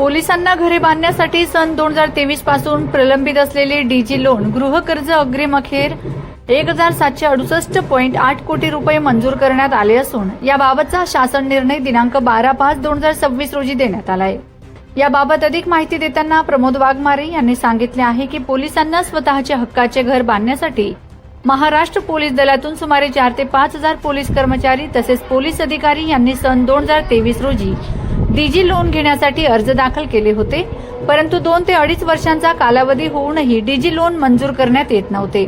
पोलिसांना घरे बांधण्यासाठी सन 2023 पासून प्रलंबित असलेले डीजी लोन गृहकर्ज अग्रिम अखेर 1768.8 कोटी रुपये मंजूर करण्यात आले असून याबाबतचा शासन निर्णय दिनांक 12/5/2026 रोजी देण्यात आला आहे। याबाबत अधिक माहिती देताना प्रमोद वाघमारे यांनी सांगितले आहे की पोलिसांना स्वतःचे हक्काचे घर बांधण्यासाठी महाराष्ट्र पोलीस दलातून सुमारे 4 ते 5 हजार पोलीस कर्मचारी तसेच पोलीस अधिकारी यांनी सन 2023 रोजी डीजी लोन घेण्यासाठी अर्ज दाखल केले होते, परंतु 2 ते 2.5 वर्षांचा कालावधी होऊनही डीजी लोन मंजूर करण्यात येत नव्हते।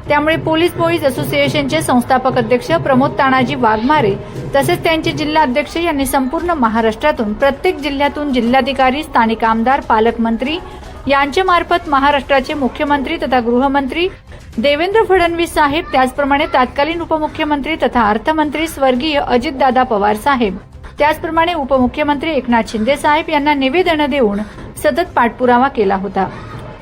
त्यामुळे पोलीस बॉईज असोसिएशनचे संस्थापक अध्यक्ष प्रमोद तानाजी वाघमारे तसेच त्यांचे जिल्हा अध्यक्ष यांनी संपूर्ण महाराष्ट्रातून प्रत्येक जिल्ह्यातून जिल्हाधिकारी, स्थानिक आमदार, पालकमंत्री यांच्या मार्फत महाराष्ट्राचे मुख्यमंत्री तथा गृहमंत्री देवेंद्र फडणवीस साहेब, त्याचप्रमाणे तत्कालीन उपमुख्यमंत्री तथा अर्थमंत्री स्वर्गीय अजितदादा पवार साहेब, त्याचप्रमाणे उपमुख्यमंत्री एकनाथ शिंदे साहेब यांना निवेदन देऊन सतत पाठपुरावा केला होता।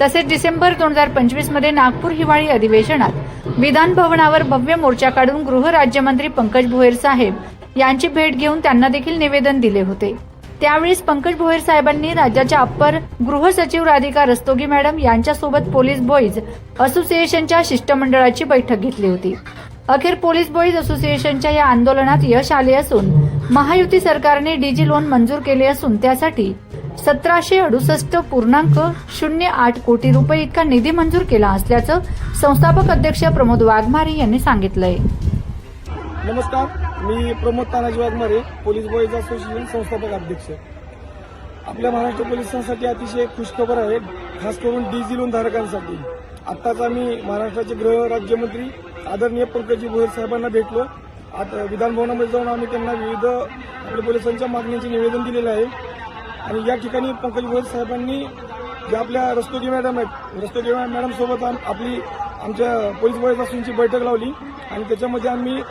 तसेच डिसेंबर 2025 मध्ये नागपूर हिवाळी अधिवेशनात विधान भवनावर भव्य मोर्चा काढून गृह राज्यमंत्री पंकज भोयर साहेब यांची भेट घेऊन त्यांना देखील निवेदन दिले होते। त्यावेळी पंकज भोयर साहेबांनी राज्याच्या अप्पर गृह सचिव राधिका रस्तोगी मॅडम यांच्यासोबत पोलीस बॉईज असोसिएशनच्या शिष्टमंडळाची बैठक घेतली होती। अखेर पोलीस बॉईज असोसिएशनच्या या आंदोलनात यश आले असून महायुती सरकारने डीजी लोन मंजूर केले असून त्यासाठी 1768.08 कोटी रुपये इतका निधी मंजूर केला असल्याचं संस्थापक अध्यक्ष प्रमोद वाघमारे यांनी सांगितलंय। नमस्कार, मी Pramod Tanaji Waghmare, police boys association संस्थापक अध्यक्ष। आपल्या महाराष्ट्र पोलिसांसाठी अतिशय खुशखबर आहे, खास करून डीजी लोन धारकांसाठी। आत्ताच आम्ही महाराष्ट्राचे गृह राज्यमंत्री आदरणीय पंकजी भोयर साहेबांना भेटलो। आता विधानभवनामध्ये जाऊन आम्ही त्यांना विविध आपल्या पोलिसांच्या मागण्यांचे निवेदन दिलेले आहे आणि या ठिकाणी पंकज भोयर साहेबांनी ज्या आपल्या रस्तोगी मॅडम आहेत, रस्तोगी मॅडम सोबत आमच्या पोलीस बॉईज असोसिएशनची बैठक लावली आणि त्याच्यामध्ये आम्ही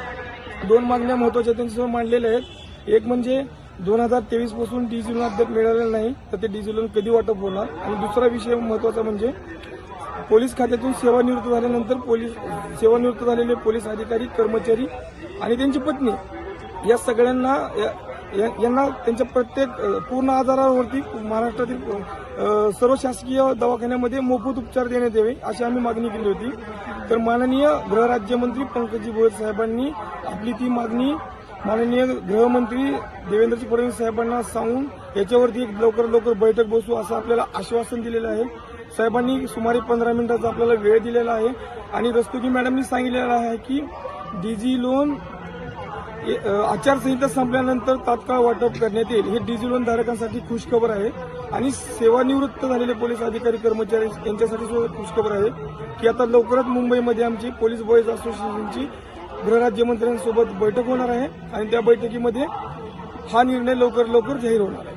2 मागण्या महत्त्वाच्या त्यांच्यासमोर मांडलेल्या आहेत। एक म्हणजे 2023 पासून डीजी लोन अद्याप मिळालेलं नाही, तर ते डीजी लोन कधी वाटप होणार, आणि दुसरा विषय महत्त्वाचा म्हणजे पोलीस खात्यातून सेवानिवृत्त झाल्यानंतर सेवानिवृत्त झालेले पोलीस अधिकारी, कर्मचारी आणि त्यांची पत्नी या सगळ्यांना यांना त्यांच्या प्रत्येक पूर्ण आजारावरती महाराष्ट्रातील सर्व शासकीय दवाखान्यामध्ये मोफत उपचार देण्यात यावे अशी आम्ही मागणी केली होती। तर माननीय गृह राज्यमंत्री पंकजी भोयर साहेबांनी आपली ती मागणी माननीय गृहमंत्री देवेंद्र फडणवीस साहेबांना सांगून याच्यावरती एक लवकर बैठक बसू असं आपल्याला आश्वासन दिलेलं आहे। साहेबांनी सुमारे 15 मिनिटाचा आपल्याला वेळ दिलेला आहे आणि रस्तोगी मॅडमनी सांगितलेलं आहे की डीजी लोन आचारसंहिता संपल्यानंतर तात्काळ वाटप करण्यात येईल। हे डीजी लोन धारकांसाठी खुशखबर आहे आणि सेवानिवृत्त झालेले पोलीस अधिकारी, कर्मचारी यांच्यासाठी सुद्धा खुशखबर आहे की आता लवकरच मुंबईमध्ये आमची पोलीस बॉईज असोसिएशनची गृह राज्यमंत्र्यांसोबत बैठक होणार आहे आणि त्या बैठकीमध्ये हा निर्णय लवकर जाहीर होणार आहे।